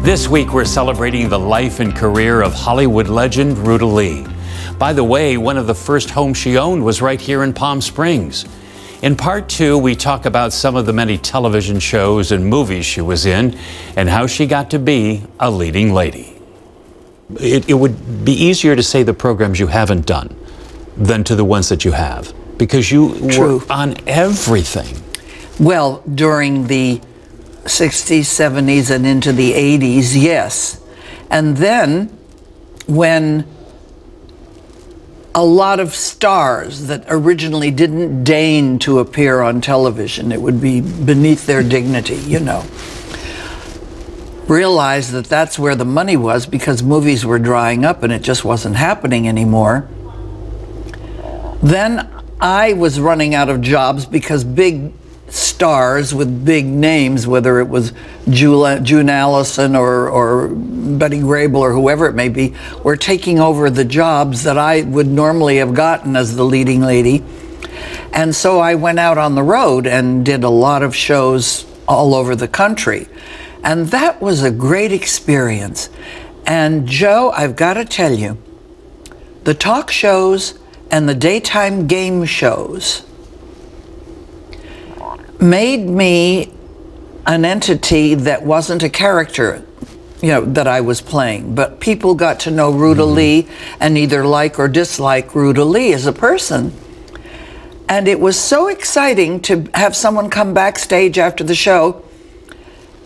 This week, we're celebrating the life and career of Hollywood legend Ruta Lee. By the way, one of the first homes she owned was right here in Palm Springs. In part two, we talk about some of the many television shows and movies she was in and how she got to be a leading lady. It would be easier to say the programs you haven't done than to the ones that you have, because you were on everything. Well, during the 60s, 70s, and into the 80s, yes. And then when a lot of stars that originally didn't deign to appear on television, it would be beneath their dignity, you know, realized that that's where the money was, because movies were drying up and it just wasn't happening anymore. Then I was running out of jobs because big stars with big names, whether it was June Allison or Betty Grable or whoever it may be, were taking over the jobs that I would normally have gotten as the leading lady. And so I went out on the road and did a lot of shows all over the country. And that was a great experience. And Joe, I've got to tell you, the talk shows and the daytime game shows made me an entity that wasn't a character, you know, that I was playing, but people got to know Ruta Lee and either like or dislike Ruta Lee as a person. And it was so exciting to have someone come backstage after the show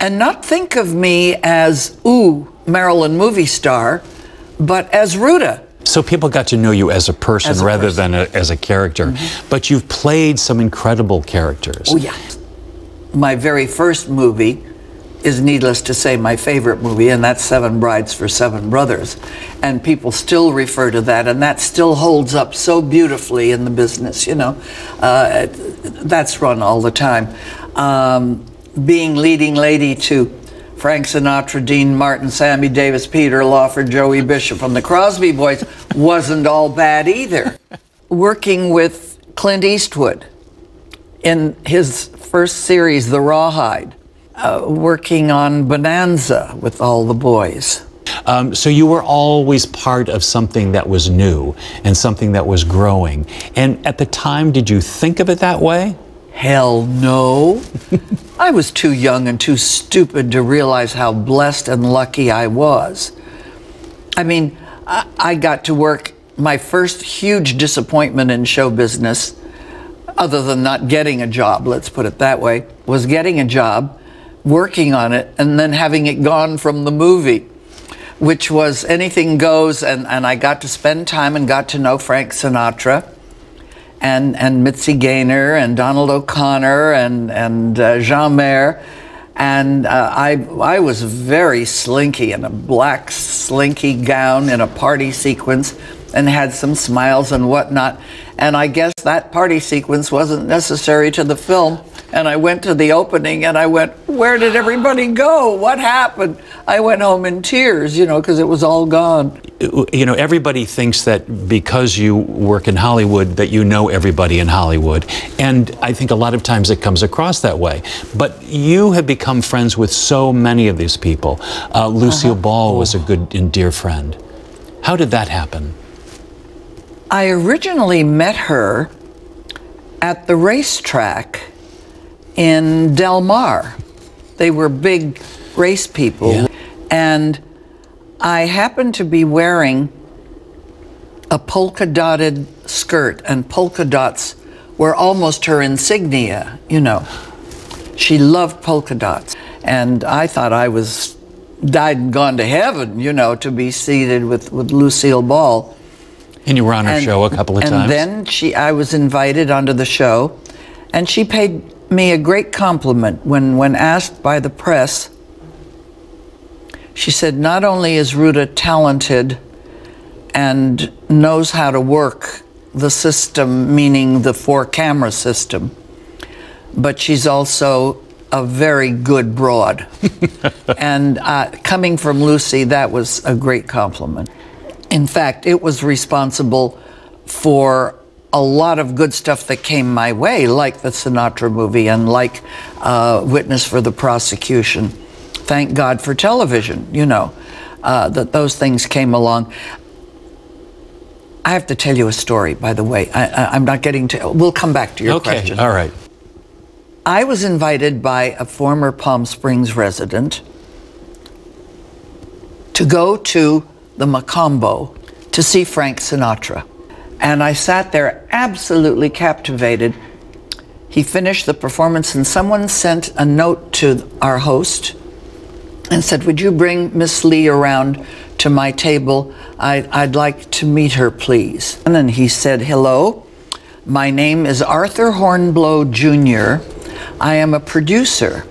and not think of me as, ooh, Marilyn movie star, but as Ruta. So people got to know you as a person rather than as a character. But you've played some incredible characters. Oh, yeah. My very first movie is, needless to say, my favorite movie, and that's Seven Brides for Seven Brothers. And people still refer to that, and that still holds up so beautifully in the business, you know. That's run all the time. Being leading lady to Frank Sinatra, Dean Martin, Sammy Davis, Peter Lawford, Joey Bishop, and the Crosby Boys wasn't all bad either. Working with Clint Eastwood in his first series, The Rawhide, working on Bonanza with all the boys. So you were always part of something that was new and something that was growing. And at the time, did you think of it that way? Hell no. I was too young and too stupid to realize how blessed and lucky I was. I mean, I got to work. My first huge disappointment in show business, other than not getting a job, let's put it that way, was getting a job, working on it, and then having it gone from the movie, which was anything goes. And I got to spend time and got to know Frank Sinatra and Mitzi Gaynor and Donald O'Connor and Jean Mayer. And I was very slinky in a black slinky gown in a party sequence and had some smiles and whatnot. And I guess that party sequence wasn't necessary to the film. And I went to the opening and I went, where did everybody go? What happened? I went home in tears, you know, because it was all gone. You know, everybody thinks that because you work in Hollywood that you know everybody in Hollywood. And I think a lot of times it comes across that way. But you have become friends with so many of these people. Lucille Ball was a good and dear friend. How did that happen? I originally met her at the racetrack in Del Mar. They were big race people. Yeah. And I happened to be wearing a polka-dotted skirt, and polka dots were almost her insignia, you know. She loved polka dots. And I thought I was died and gone to heaven, you know, to be seated with Lucille Ball. And you were on her show a couple of times. And then I was invited onto the show, and she paid me a great compliment when asked by the press. She said, not only is Ruta talented and knows how to work the system, meaning the 4-camera system, but she's also a very good broad. And coming from Lucy, that was a great compliment. In fact, it was responsible for a lot of good stuff that came my way, like the Sinatra movie and like Witness for the Prosecution. thank God for television, you know, that those things came along. I have to tell you a story, by the way. I'm not getting to, we'll come back to your question. All right. I was invited by a former Palm Springs resident to go to the Macombo to see Frank Sinatra. And I sat there absolutely captivated. He finished the performance and someone sent a note to our host and said, would you bring Miss Lee around to my table? I'd like to meet her, please. And then he said, hello, my name is Arthur Hornblow Jr. I am a producer,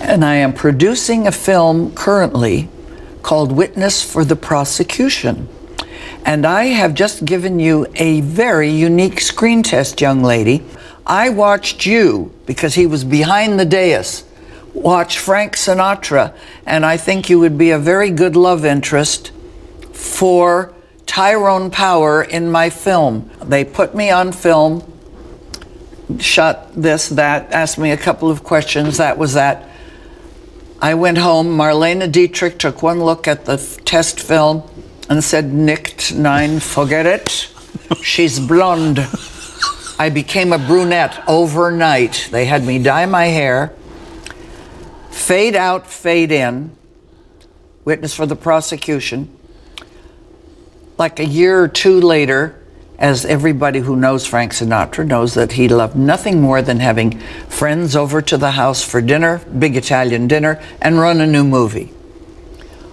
and I am producing a film currently called Witness for the Prosecution. And I have just given you a very unique screen test, young lady. I watched you, because he was behind the dais, watch Frank Sinatra, and I think you would be a very good love interest for Tyrone Power in my film. They put me on film, shot this, that, asked me a couple of questions, that was that. I went home, Marlene Dietrich took one look at the test film and said, nicked 9, forget it, she's blonde. I became a brunette overnight. They had me dye my hair, fade out, fade in, Witness for the Prosecution. Like a year or two later, as everybody who knows Frank Sinatra knows, that he loved nothing more than having friends over to the house for dinner, big Italian dinner, and run a new movie.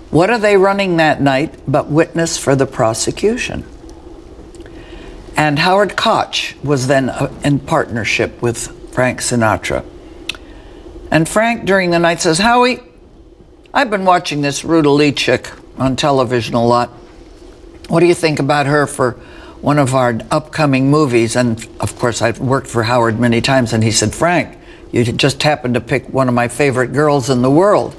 What are they running that night but Witness for the Prosecution? And Howard Koch was then in partnership with Frank Sinatra. And Frank, during the night, says, Howie, I've been watching this Ruta Lee chick on television a lot. What do you think about her for one of our upcoming movies? And of course, I've worked for Howard many times, and he said, Frank, you just happened to pick one of my favorite girls in the world.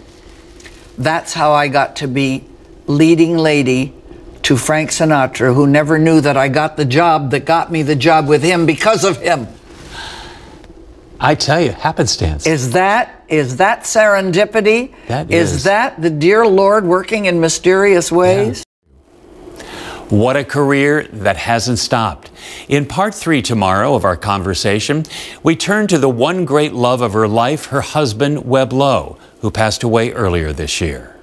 That's how I got to be leading lady to Frank Sinatra, who never knew that I got the job that got me the job with him because of him. I tell you, happenstance. Is that serendipity? That is. Is that the dear Lord working in mysterious ways? Yeah. What a career that hasn't stopped. In part 3 tomorrow of our conversation, we turn to the one great love of her life, her husband, Webb Lowe, who passed away earlier this year.